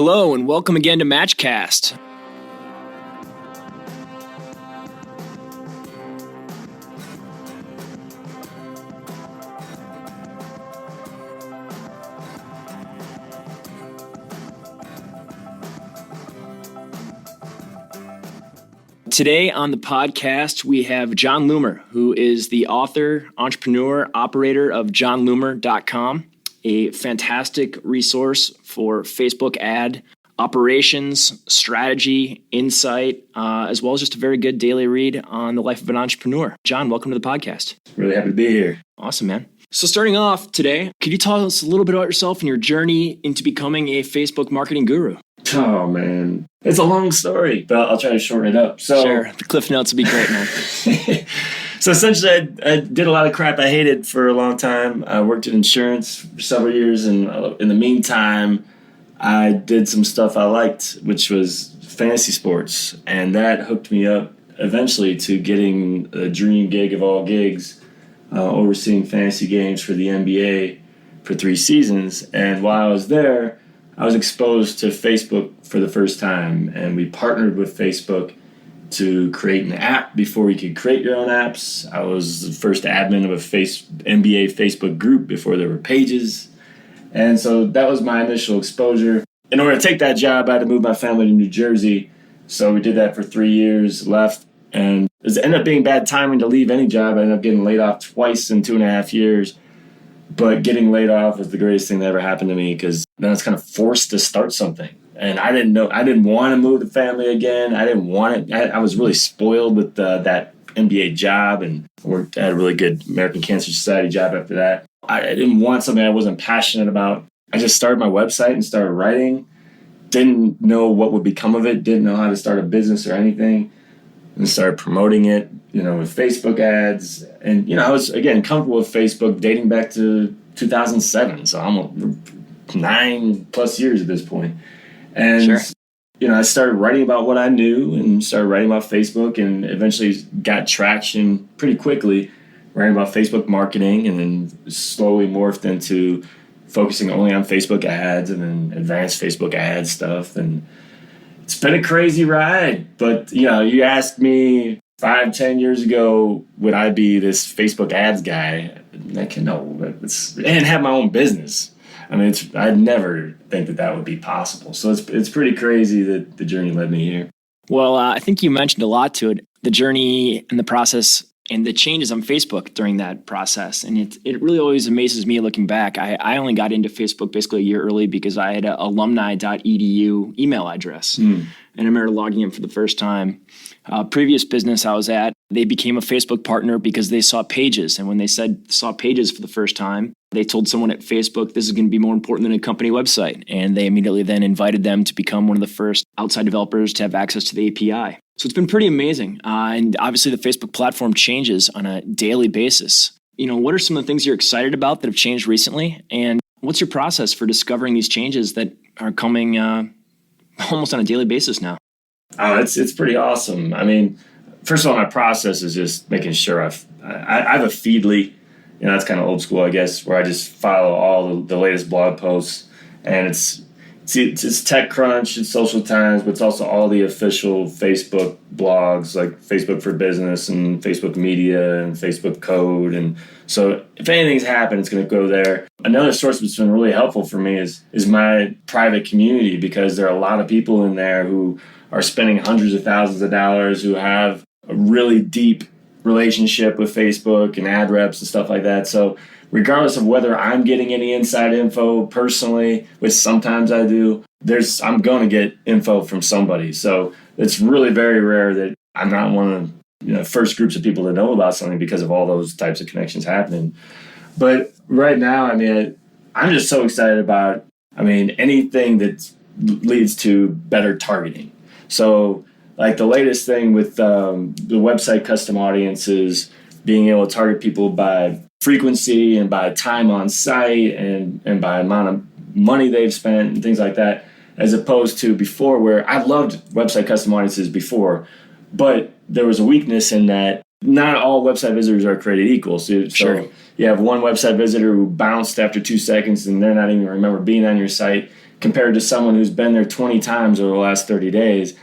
Hello and welcome again to Matchcast. Today on the podcast, we have John Loomer, who is the author, entrepreneur, operator of johnloomer.com, a fantastic resource for Facebook ad operations, strategy, insight, as well as just a very good daily read on the life of an entrepreneur. John, welcome to the podcast. Really happy to be here. Awesome, man. So starting off today, could you tell us a little bit about yourself and your journey into becoming a Facebook marketing guru? Oh, man. It's a long story, but I'll try to shorten it up. Sure. The Cliff Notes would be great, man. So essentially, I did a lot of crap I hated for a long time. I worked in insurance for several years, and in the meantime, I did some stuff I liked, which was fantasy sports. And that hooked me up eventually to getting a dream gig of all gigs, overseeing fantasy games for the NBA for 3 seasons. And while I was there, I was exposed to Facebook for the first time, and we partnered with Facebook to create an app before you could create your own apps. I was the first admin of a NBA Facebook group before there were pages. And so that was my initial exposure. In order to take that job, I had to move my family to New Jersey. So we did that for 3 years, left, and it ended up being bad timing to leave any job. I ended up getting laid off twice in 2.5 years. But getting laid off was the greatest thing that ever happened to me, because then I was kind of forced to start something. And I didn't want to move the family again. I didn't want it. I was really spoiled with that NBA job, and worked at a really good American Cancer Society job after that. I didn't want something I wasn't passionate about. I just started my website and started writing. Didn't know what would become of it. Didn't know how to start a business or anything. And started promoting it, with Facebook ads. And, I was, again, comfortable with Facebook dating back to 2007. So I'm 9+ years at this point. And, Sure. I started writing about what I knew and started writing about Facebook, and eventually got traction pretty quickly writing about Facebook marketing, and then slowly morphed into focusing only on Facebook ads and then advanced Facebook ad stuff. And it's been a crazy ride, but you asked me 5-10 years ago, would I be this Facebook ads guy? And have my own business. I mean, I'd never think that would be possible. So it's pretty crazy that the journey led me here. Well, I think you mentioned a lot to it, the journey and the process and the changes on Facebook during that process. And it really always amazes me looking back. I only got into Facebook basically a year early because I had an alumni.edu email address. And I remember logging in for the first time. Previous business I was at, they became a Facebook partner because they saw pages. And when they saw pages for the first time, they told someone at Facebook, this is going to be more important than a company website. And they immediately then invited them to become one of the first outside developers to have access to the API. So it's been pretty amazing. And obviously the Facebook platform changes on a daily basis. What are some of the things you're excited about that have changed recently? And what's your process for discovering these changes that are coming almost on a daily basis now? Oh, it's pretty awesome. I mean, first of all, my process is just making sure I have a Feedly. That's kind of old school, I guess, where I just follow all the latest blog posts. And it's TechCrunch, it's Social Times, but it's also all the official Facebook blogs, like Facebook for Business and Facebook Media and Facebook Code. And so if anything's happened, it's going to go there. Another source that's been really helpful for me is my private community, because there are a lot of people in there who are spending hundreds of thousands of dollars, who have a really deep relationship with Facebook and ad reps and stuff like that. So regardless of whether I'm getting any inside info personally, which sometimes I do, I'm going to get info from somebody. So it's really very rare that I'm not one of the first groups of people to know about something because of all those types of connections happening. But right now, I'm just so excited about, anything that leads to better targeting. So like the latest thing with the website custom audiences, being able to target people by frequency and by time on site and by amount of money they've spent and things like that, as opposed to before, where I loved website custom audiences before, but there was a weakness in that not all website visitors are created equal. So you have one website visitor who bounced after 2 seconds and they're not even remember being on your site. compared to someone who's been there 20 times over the last 30 days.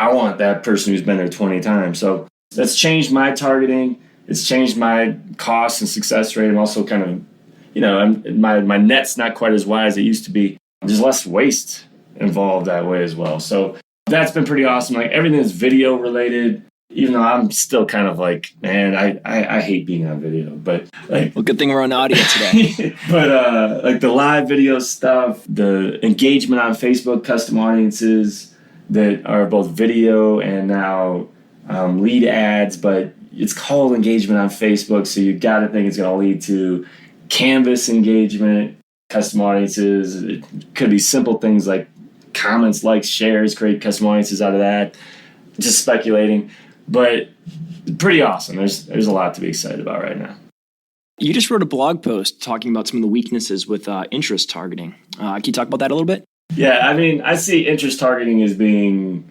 I want that person who's been there 20 times. So that's changed my targeting. It's changed my cost and success rate. I'm also kind of, my net's not quite as wide as it used to be. There's less waste involved that way as well. So that's been pretty awesome. Like everything that's video related, even though I'm still kind of like, man, I hate being on video, but like, well, good thing we're on audio today. But like the live video stuff, the engagement on Facebook, custom audiences that are both video and now lead ads, but it's called engagement on Facebook. So you got to think it's going to lead to Canvas engagement, custom audiences. It could be simple things like comments, likes, shares, create custom audiences out of that. Just speculating, but pretty awesome. There's a lot to be excited about right now. You just wrote a blog post talking about some of the weaknesses with interest targeting. Can you talk about that a little bit? Yeah, I mean, I see interest targeting as being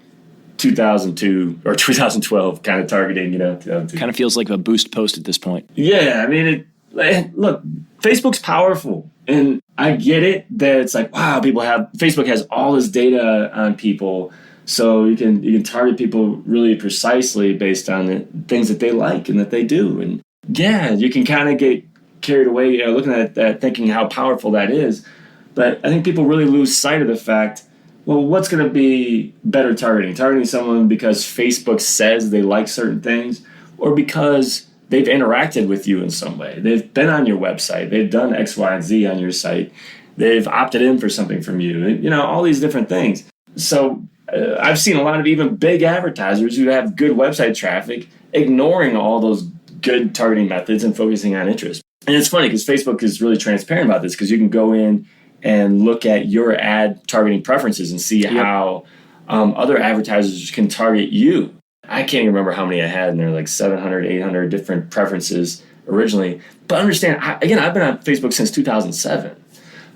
2002 or 2012 kind of targeting, Kind of feels like a boost post at this point. Yeah, I mean, look, Facebook's powerful, and I get it that it's like, wow, Facebook has all this data on people, so you can target people really precisely based on the things that they like and that they do, and yeah, you can kind of get carried away looking at that, thinking how powerful that is, but I think people really lose sight of the fact. Well, what's going to be better targeting? Targeting someone because Facebook says they like certain things, or because they've interacted with you in some way. They've been on your website. They've done X, Y, and Z on your site. They've opted in for something from you. All these different things. So I've seen a lot of even big advertisers who have good website traffic ignoring all those good targeting methods and focusing on interest. And it's funny because Facebook is really transparent about this, because you can go in and look at your ad targeting preferences and see how other advertisers can target you. I can't even remember how many I had, and there are like 700, 800 different preferences originally. But understand, I've been on Facebook since 2007.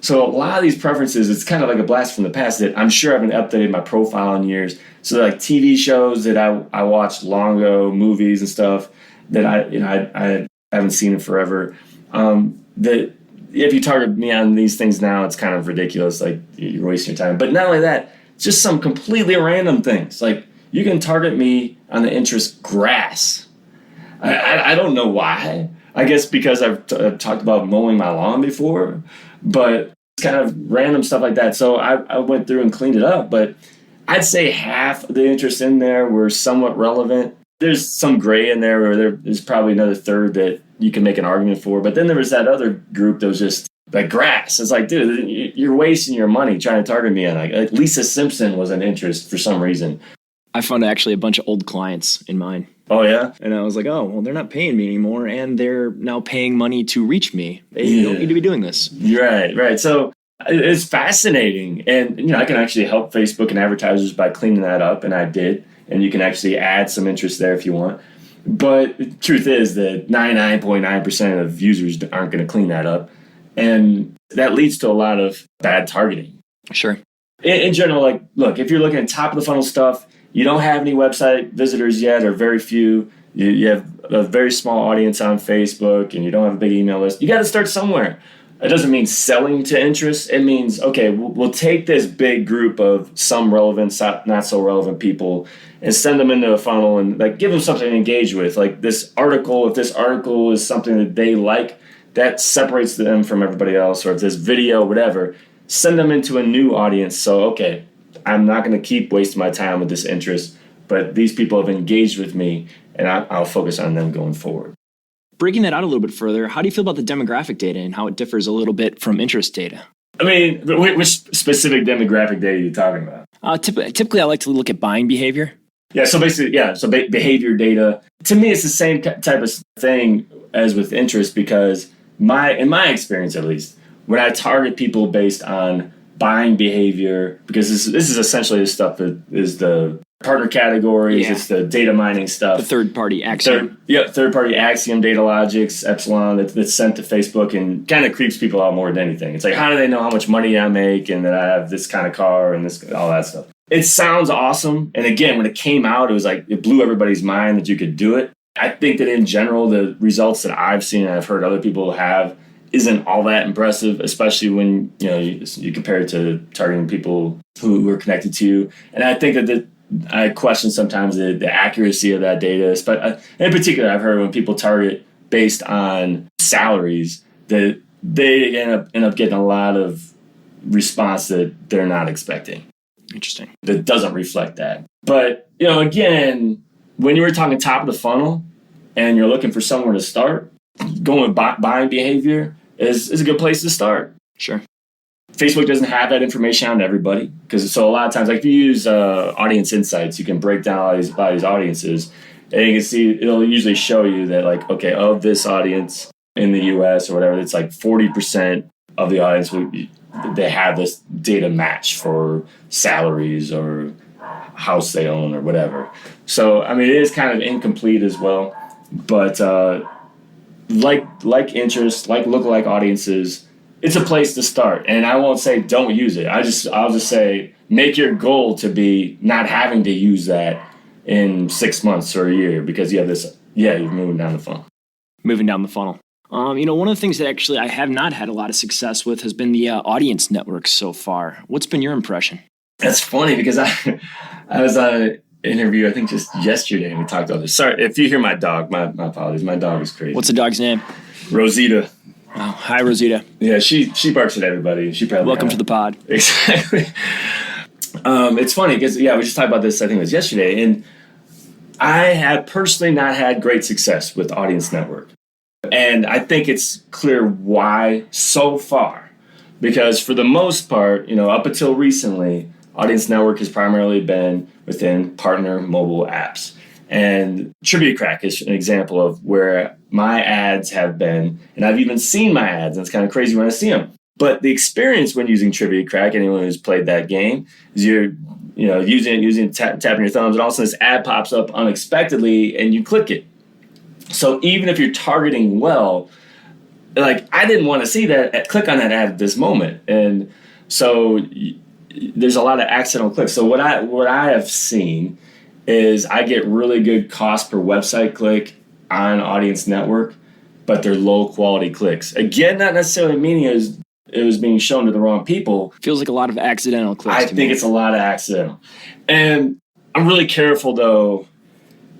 So a lot of these preferences, it's kind of like a blast from the past that I'm sure I haven't updated my profile in years. So like TV shows that I watched long ago, movies and stuff that I haven't seen in forever, that if you target me on these things now, it's kind of ridiculous. Like, you're wasting your time. But not only that, it's just some completely random things. Like, you can target me on the interest grass. I don't know why. I guess because I've talked about mowing my lawn before, but it's kind of random stuff like that. So I went through and cleaned it up, but I'd say half of the interests in there were somewhat relevant. There's some gray in there, or there's probably another third that you can make an argument for. But then there was that other group that was just like grass. It's like, dude, you're wasting your money trying to target me on like Lisa Simpson was an interest for some reason. I found actually a bunch of old clients in mine. Oh, yeah? And I was like, oh, well, they're not paying me anymore, and they're now paying money to reach me. They don't need to be doing this. Right. So it's fascinating. And, I can actually help Facebook and advertisers by cleaning that up, and I did. And you can actually add some interest there if you want. But the truth is that 99.9% of users aren't going to clean that up. And that leads to a lot of bad targeting. Sure. In general, like, look, if you're looking at top of the funnel stuff, you don't have any website visitors yet, or very few. You have a very small audience on Facebook, and you don't have a big email list. You got to start somewhere. It doesn't mean selling to interest. It means, okay, we'll take this big group of some relevant, not so relevant people and send them into a funnel and like give them something to engage with. Like this article, if this article is something that they like, that separates them from everybody else, or if this video, whatever, send them into a new audience. So, okay, I'm not going to keep wasting my time with this interest, but these people have engaged with me, and I'll focus on them going forward. Breaking that out a little bit further, how do you feel about the demographic data and how it differs a little bit from interest data? I mean, which specific demographic data are you talking about? Typically, I like to look at buying behavior. Yeah, so basically, behavior data. To me, it's the same type of thing as with interest, because in my experience at least, when I target people based on buying behavior, because this is essentially the stuff that is the partner categories, it's the data mining stuff. The third-party Axiom. Third-party Axiom, Data Logics, Epsilon, that's sent to Facebook and kind of creeps people out more than anything. It's like, how do they know how much money I make and that I have this kind of car and this, all that stuff? It sounds awesome. And again, when it came out, it was like, it blew everybody's mind that you could do it. I think that in general, the results that I've seen and I've heard other people have isn't all that impressive, especially when you compare it to targeting people who are connected to you. And I think that I question sometimes the accuracy of that data. But in particular, I've heard when people target based on salaries, that they end up getting a lot of response that they're not expecting. Interesting. That doesn't reflect that. But, again, when you were talking top of the funnel and you're looking for somewhere to start, going with buying behavior is a good place to start. Sure. Facebook doesn't have that information on everybody, so a lot of times, like if you use audience insights, you can break down all these audiences, and you can see it'll usually show you that, like, okay, of this audience in the US or whatever, it's like 40% of the audience they have this data match for salaries or house they own or whatever. So I mean, it is kind of incomplete as well, but like interest, like lookalike audiences, it's a place to start. And I won't say don't use it. I'll just say make your goal to be not having to use that in 6 months or a year, because you have this. Yeah, you're moving down the funnel. Moving down the funnel. One of the things that actually I have not had a lot of success with has been the audience network so far. What's been your impression? That's funny, because I was on an interview, I think just yesterday, and we talked about this. Sorry, if you hear my dog, my apologies. My dog is crazy. What's the dog's name? Rosita. Oh, hi, Rosita. Yeah, she barks at everybody. She probably welcome to the pod. Exactly. It's funny because we just talked about this. I think it was yesterday, and I have personally not had great success with Audience Network, and I think it's clear why so far. Because for the most part, up until recently, Audience Network has primarily been within partner mobile apps. And Trivia Crack is an example of where my ads have been, and I've even seen my ads, and it's kind of crazy when I see them. But the experience when using Trivia Crack, anyone who's played that game, is you're using tapping your thumbs, and all of a sudden this ad pops up unexpectedly, and you click it. So even if you're targeting well, like I didn't want to see that, click on that ad at this moment, and so there's a lot of accidental clicks. So what I have seen is I get really good cost per website click on Audience Network, but they're low quality clicks. Again, not necessarily meaning it was being shown to the wrong people. Feels like a lot of accidental clicks. I think it's a lot of accidental. And I'm really careful, though,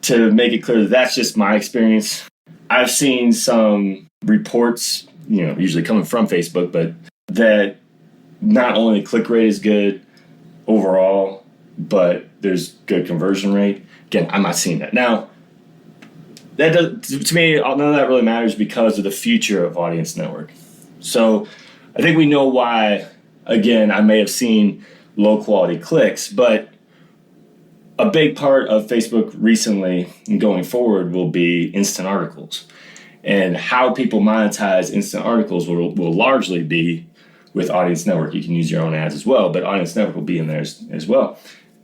to make it clear that that's just my experience. I've seen some reports, usually coming from Facebook, but that not only the click rate is good overall, but there's good conversion rate. Again, I'm not seeing that. Now, that does, to me, none of that really matters because of the future of Audience Network. So I think we know why, again, I may have seen low quality clicks, but a big part of Facebook recently and going forward will be instant articles. And how people monetize instant articles will largely be with Audience Network. You can use your own ads as well, but Audience Network will be in there as well.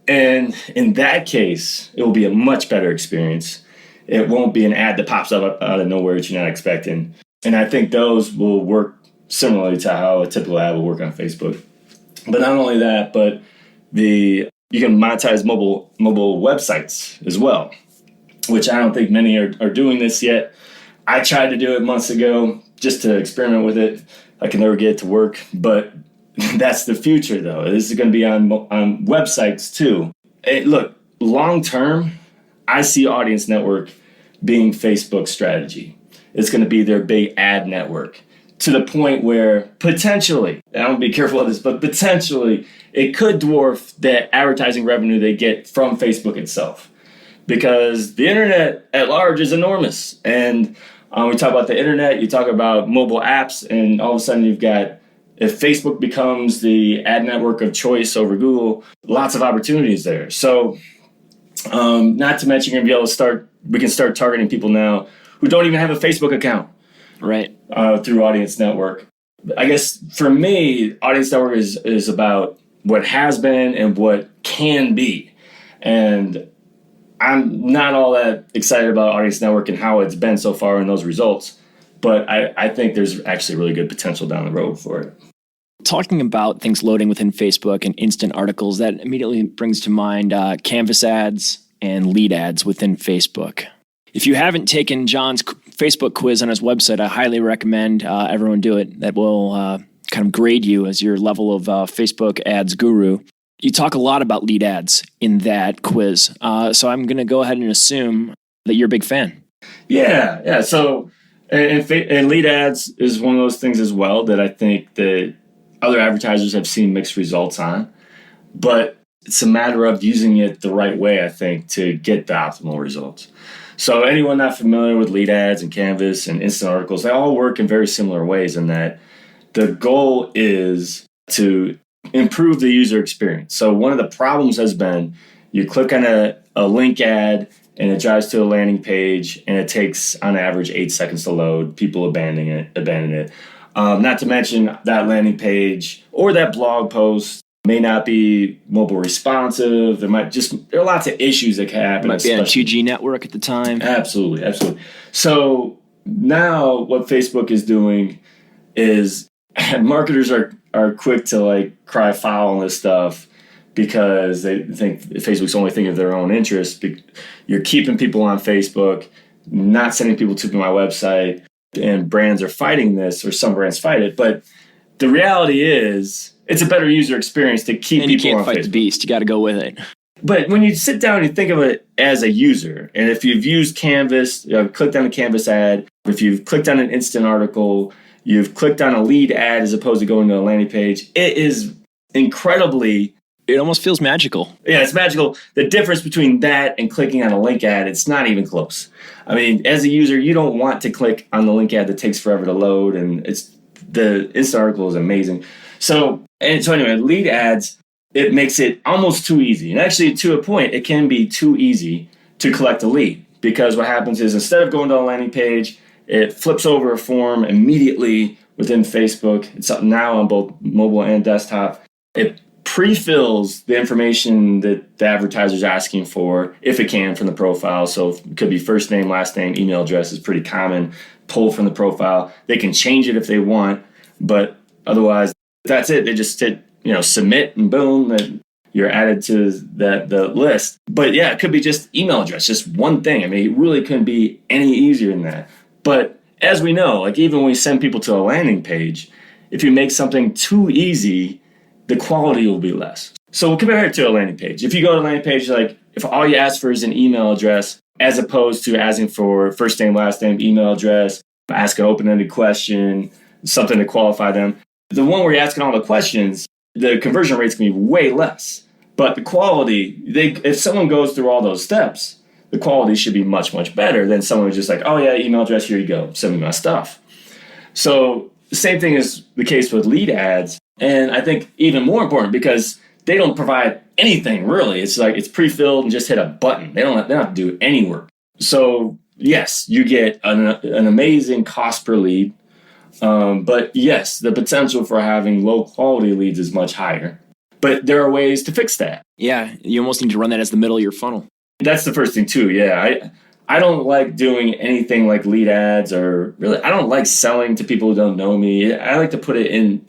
And in that case, it will be a much better experience. It won't be an ad that pops up out of nowhere that you're not expecting. And I think those will work similarly to how a typical ad will work on Facebook. But not only that, but you can monetize mobile websites as well, which I don't think many are doing this yet. I tried to do it months ago just to experiment with it. I can never get it to work, but that's the future, though. This is going to be on websites, too. Look, long term, I see Audience Network being Facebook's strategy. It's going to be their big ad network, to the point where potentially, and I'm going to be careful of this, but potentially it could dwarf the advertising revenue they get from Facebook itself. Because the internet at large is enormous. And we talk about the internet, you talk about mobile apps, and all of a sudden you've got, if Facebook becomes the ad network of choice over Google, lots of opportunities there. So not to mention you're going to be able to we can start targeting people now who don't even have a Facebook account. Right. Through Audience Network. I guess for me, Audience Network is about what has been and what can be. And I'm not all that excited about Audience Network and how it's been so far in those results, but I think there's actually really good potential down the road for it. Talking about things loading within Facebook and instant articles, that immediately brings to mind Canvas ads and lead ads within Facebook. If you haven't taken John's Facebook quiz on his website, I highly recommend everyone do it. That will kind of grade you as your level of Facebook ads guru. You talk a lot about lead ads in that quiz. So I'm going to go ahead and assume that you're a big fan. Yeah. So, and lead ads is one of those things as well that I think that other advertisers have seen mixed results on. But it's a matter of using it the right way, I think, to get the optimal results. So anyone not familiar with lead ads and Canvas and instant articles, they all work in very similar ways in that the goal is to improve the user experience. So one of the problems has been you click on a link ad and it drives to a landing page and it takes on average 8 seconds to load. People abandon it. Not to mention that landing page or that blog post may not be mobile responsive. There are lots of issues that can happen. Might be on a 2G network at the time. Absolutely. So now what Facebook is doing is marketers are quick to like cry foul on this stuff because they think Facebook's only thinking of their own interests. You're keeping people on Facebook, not sending people to my website, and brands are fighting this, or some brands fight it. But the reality is, it's a better user experience to keep people on Facebook. And you can't fight the beast. You got to go with it. But when you sit down and you think of it as a user, and if you've used Canvas, clicked on a Canvas ad, if you've clicked on an instant article, you've clicked on a lead ad as opposed to going to a landing page, it is incredibly... It almost feels magical. Yeah, it's magical. The difference between that and clicking on a link ad, it's not even close. I mean, as a user, you don't want to click on the link ad that takes forever to load, and the instant article is amazing. So anyway, lead ads, it makes it almost too easy. And actually, to a point, it can be too easy to collect a lead. Because what happens is instead of going to a landing page, it flips over a form immediately within Facebook. It's up now on both mobile and desktop. It pre-fills the information that the advertiser is asking for, if it can, from the profile. So it could be first name, last name, email address is pretty common. Pull from the profile. They can change it if they want, but otherwise, that's it. They just hit, submit, and boom, and you're added to the list. But yeah, it could be just email address, just one thing. I mean, it really couldn't be any easier than that. But as we know, like even when we send people to a landing page, if you make something too easy, the quality will be less. So we'll compare it to a landing page. If you go to a landing page, like if all you ask for is an email address, as opposed to asking for first name, last name, email address, ask an open-ended question, something to qualify them. The one where you're asking all the questions, the conversion rates can be way less. But the quality, if someone goes through all those steps, the quality should be much, much better than someone who's just like, oh yeah, email address, here you go, send me my stuff. So the same thing is the case with lead ads. And I think even more important because they don't provide anything really. It's like it's pre-filled and just hit a button. They don't have to do any work. So yes, you get an amazing cost per lead. But yes, the potential for having low quality leads is much higher. But there are ways to fix that. Yeah, you almost need to run that as the middle of your funnel. That's the first thing too. Yeah, I don't like doing anything like lead ads, or really I don't like selling to people who don't know me. I like to put it in,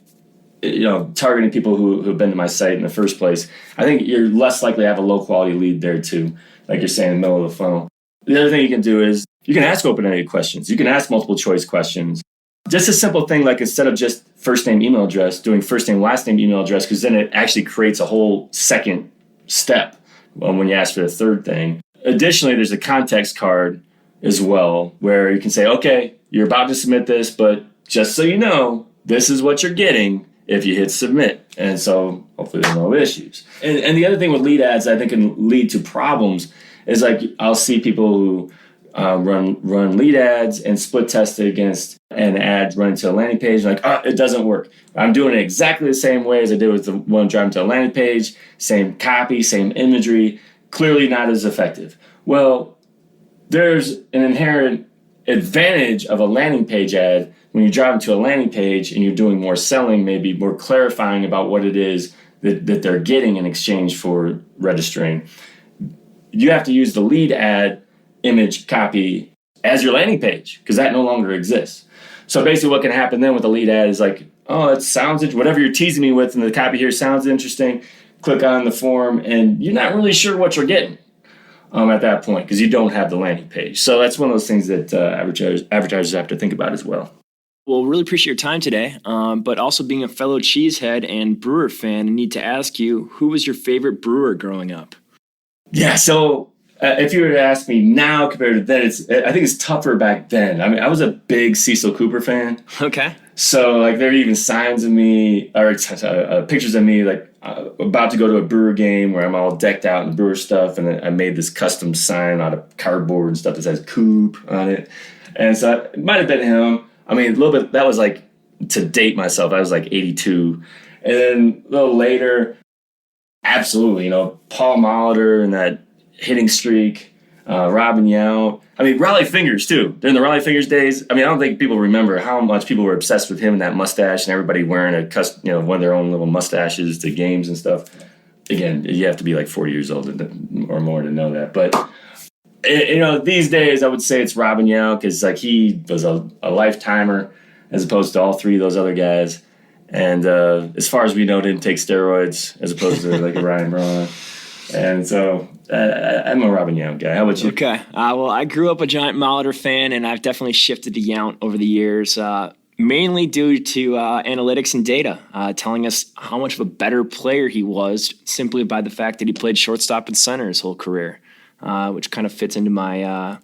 targeting people who've been to my site in the first place. I think you're less likely to have a low quality lead there too, like you're saying, in the middle of the funnel. The other thing you can do is you can ask open-ended questions. You can ask multiple choice questions. Just a simple thing like instead of just first name, email address, doing first name, last name, email address, because then it actually creates a whole second step when you ask for the third thing. Additionally, there's a context card as well where you can say, okay, you're about to submit this, but just so you know, this is what you're getting if you hit submit. And so hopefully there's no issues. And the other thing with lead ads I think can lead to problems is like I'll see people who run lead ads and split test it against an ad running to a landing page. Like, it doesn't work. I'm doing it exactly the same way as I did with the one driving to a landing page. Same copy, same imagery. Clearly not as effective. Well, there's an inherent advantage of a landing page ad when you're driving to a landing page and you're doing more selling, maybe more clarifying about what it is that they're getting in exchange for registering. You have to use the lead ad image copy as your landing page because that no longer exists. So basically what can happen then with a lead ad is like, oh, it sounds, whatever you're teasing me with in the copy here sounds interesting. Click on the form and you're not really sure what you're getting. at that point because you don't have the landing page. So that's one of those things that advertisers have to think about as well. Well, really appreciate your time today, but also being a fellow cheesehead and Brewer fan, I need to ask you, who was your favorite Brewer growing up? Yeah, so if you were to ask me now compared to then, I think it's tougher back then. I mean, I was a big Cecil Cooper fan. Okay. So like there are even signs of me or pictures of me like about to go to a Brewer game where I'm all decked out in Brewer stuff, and I made this custom sign out of cardboard and stuff that says Coop on it. And so it might have been him. I mean, a little bit, that was like, to date myself, I was like 82. And then a little later, absolutely, Paul Molitor and that hitting streak, Robin Yount. I mean, Raleigh Fingers, too. During the Raleigh Fingers days, I mean, I don't think people remember how much people were obsessed with him and that mustache and everybody wearing one of their own little mustaches to games and stuff. Again, you have to be like 40 years old or more to know that. But these days, I would say it's Robin Yount because like he was a lifetimer as opposed to all three of those other guys. And as far as we know, didn't take steroids as opposed to like a Ryan Braun. And so I'm a Robin Yount guy. How about you? Okay. Well, I grew up a giant Molitor fan, and I've definitely shifted to Yount over the years, mainly due to analytics and data telling us how much of a better player he was simply by the fact that he played shortstop and center his whole career. Which kind of fits into my,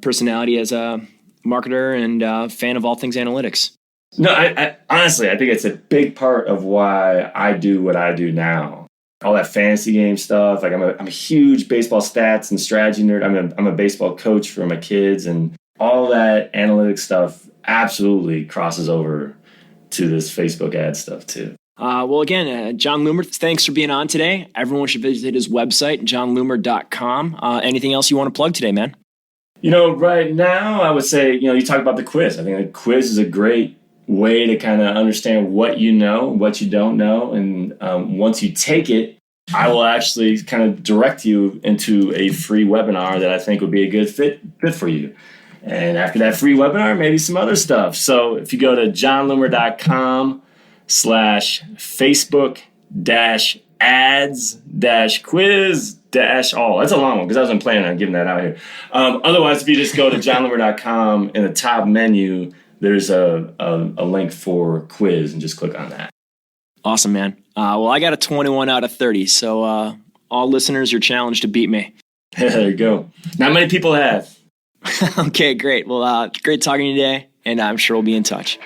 personality as a marketer and fan of all things analytics. No, I honestly, I think it's a big part of why I do what I do now. All that fantasy game stuff. Like I'm a huge baseball stats and strategy nerd. I'm a baseball coach for my kids, and all that analytics stuff absolutely crosses over to this Facebook ad stuff too. Well, again, John Loomer, thanks for being on today. Everyone should visit his website, johnloomer.com. Anything else you want to plug today, man? Right now, I would say, you talk about the quiz. I think the quiz is a great way to kind of understand what you know, what you don't know. And once you take it, I will actually kind of direct you into a free webinar that I think would be a good fit for you. And after that free webinar, maybe some other stuff. So if you go to johnloomer.com/Facebook-ads-quiz-all. That's a long one because I wasn't planning on giving that out here. Otherwise, if you just go to johnloomer.com, in the top menu, there's a link for quiz, and just click on that. Awesome, man. Well, I got a 21 out of 30, so all listeners are challenged to beat me. There you go. Not many people have. Okay, great. Well, great talking to you today, and I'm sure we'll be in touch.